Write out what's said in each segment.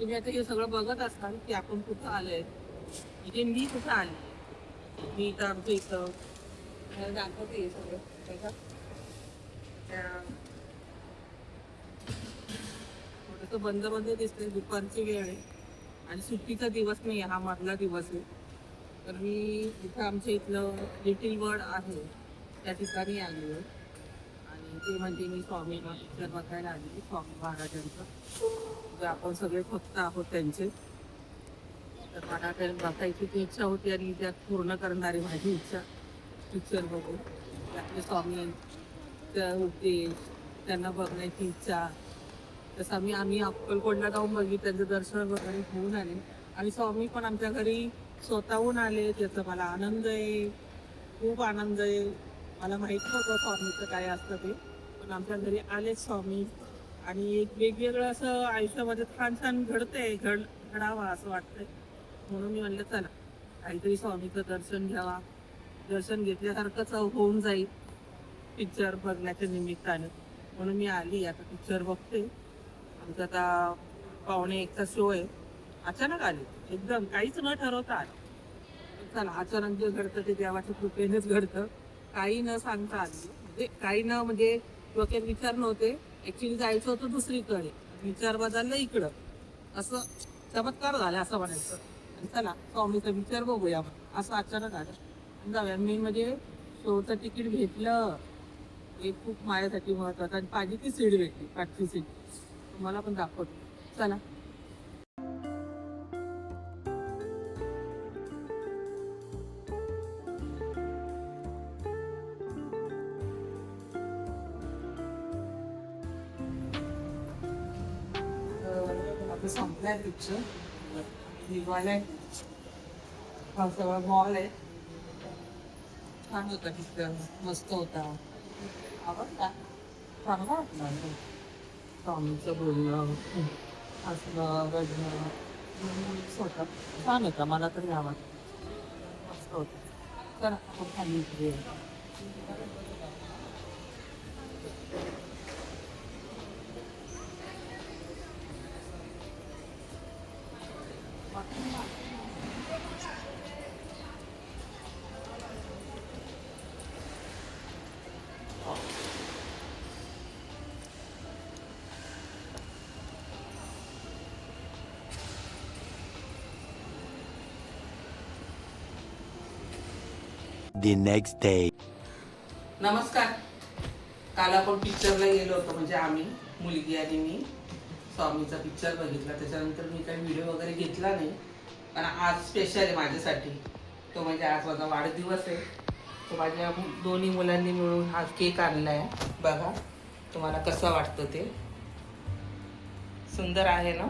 तुम्ही आता हे सगळं बघत असाल की आपण कुठं आलोय, म्हणजे मी कुठं आली. मी इथं आमच्या इथं दाखवते हे सगळं बघा. थोडंसं बंद बंद दिसतंय, दुपारची वेळ आहे आणि सुट्टीचा दिवस नाही, हा मधला दिवस आहे. तर मी इथं आमच्या इथलं लिटिल वर्ड आहे त्या ठिकाणी आली आहे आणि ते म्हणजे मी स्वामींना पिक्चर बघायला आली, स्वामी महाराजांचं. तर आपण सगळे भक्त आहोत त्यांचे. तर मला काही बघायची ती इच्छा होती आणि त्यात पूर्ण करणारी माझी इच्छा पिक्चर बघून. त्यातले स्वामी होते, त्यांना बघण्याची इच्छा. तसं आम्ही अक्कलकोटला जाऊन त्यांचं दर्शन वगैरे होऊन आले आणि स्वामी पण आमच्या घरी स्वतःहून आले. त्याचा मला आनंद आहे, खूप आनंद आहे. मला माहिती नव्हतं स्वामीचं काय असतं ते, पण आमच्या घरी आलेच स्वामी. आणि एक वेगवेगळं असं आयुष्यामध्ये छान छान घडावं असं वाटतंय. म्हणून मी म्हणलं चला काहीतरी स्वामीचं दर्शन घ्यावा, दर्शन घेतल्यासारखंच होऊन जाईल पिक्चर बघण्याच्या निमित्तानं. म्हणून मी आली, आता पिक्चर बघते. आमचा आता 1:45चा शो आहे. अचानक आले, एकदम काहीच न ठरवता आले. चला, अचानक जे घडतं ते देवाच्या कृपेनेच घडतं, काही न सांगता आली. म्हणजे काही न म्हणजे डोक्यात विचार नव्हते. ऍक्च्युली जायचं होतं दुसरीकडे, विचार बदलला इकडं, असं चमत्कार झाला असं म्हणायचं. आणि चला स्वामीचा पिक्चर बघूया असं अचानक आलं. जाऊया. मी म्हणजे शोचं तिकीट घेतलं, हे खूप माझ्यासाठी महत्वाचं. आणि पाहिजे ती सीट भेटली, पाठची सीट. तुम्हाला पण दाखवतो, चला. आता संपलाय पिक्चर, निघालाय. हा सगळा मॉल आहे. छान होता पिक्चर, मस्त होता, आवडला, चांगला वाटला. स्वामीचं बोलणं, हसणं, रडणं होतं, छान होता. मला तरी आवडलं, मस्त होतं. तर आपण खाली The next day. नमस्कार. काल आपण पिक्चरला गेलो होतो, म्हणजे आम्ही, मुलगी आणि मी, स्वामीचा पिक्चर बघितला. त्याच्यानंतर मी काही व्हिडिओ वगैरे घेतला नाही, पण आज स्पेशल आहे माझ्यासाठी. तो म्हणजे आज माझा वाढदिवस आहे. तो माझ्या दोन्ही मुलांनी मिळून हा केक आणला आहे. बघा तुम्हाला कसं वाटतं ते, सुंदर आहे ना.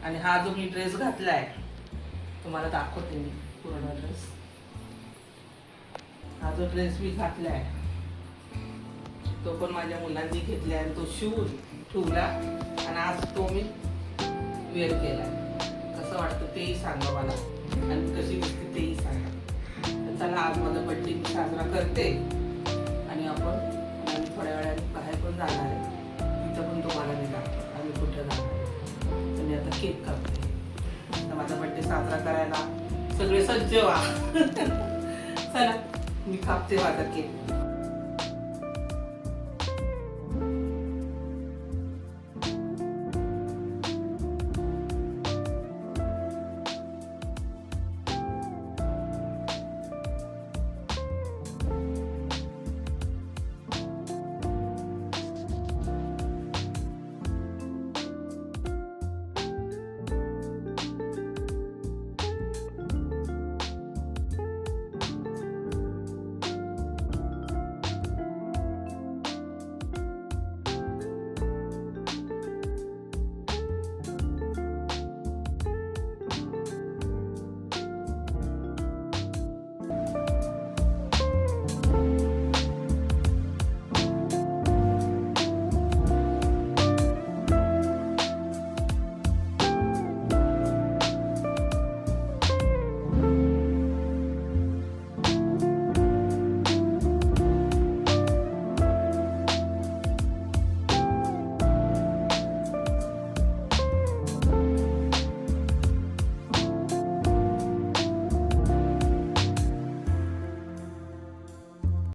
आणि हा जो मी ड्रेस घातला आहे तुम्हाला दाखवते मी पूर्ण ड्रेस. हा जो ड्रेस मी घातलाय तो पण माझ्या मुलांनी घेतलाय आणि तो शिवून ठेवला आणि आज तो मी वेअर केलाय. कसं वाटतं तेही सांगा मला आणि कशी दिसते तेही सांगा. तर चला, आज माझा बर्थडे मी साजरा करते आणि आपण थोड्या वेळाने बाहेर पण जाणार आहे. तिथं पण तुम्हाला मी दाखवतो आम्ही कुठं जाणार आहे. तर मी आता केक कापते. माझा बर्थडे साजरा करायला सगळे सज्ज व्हा. चला, मी कापते माझा केक.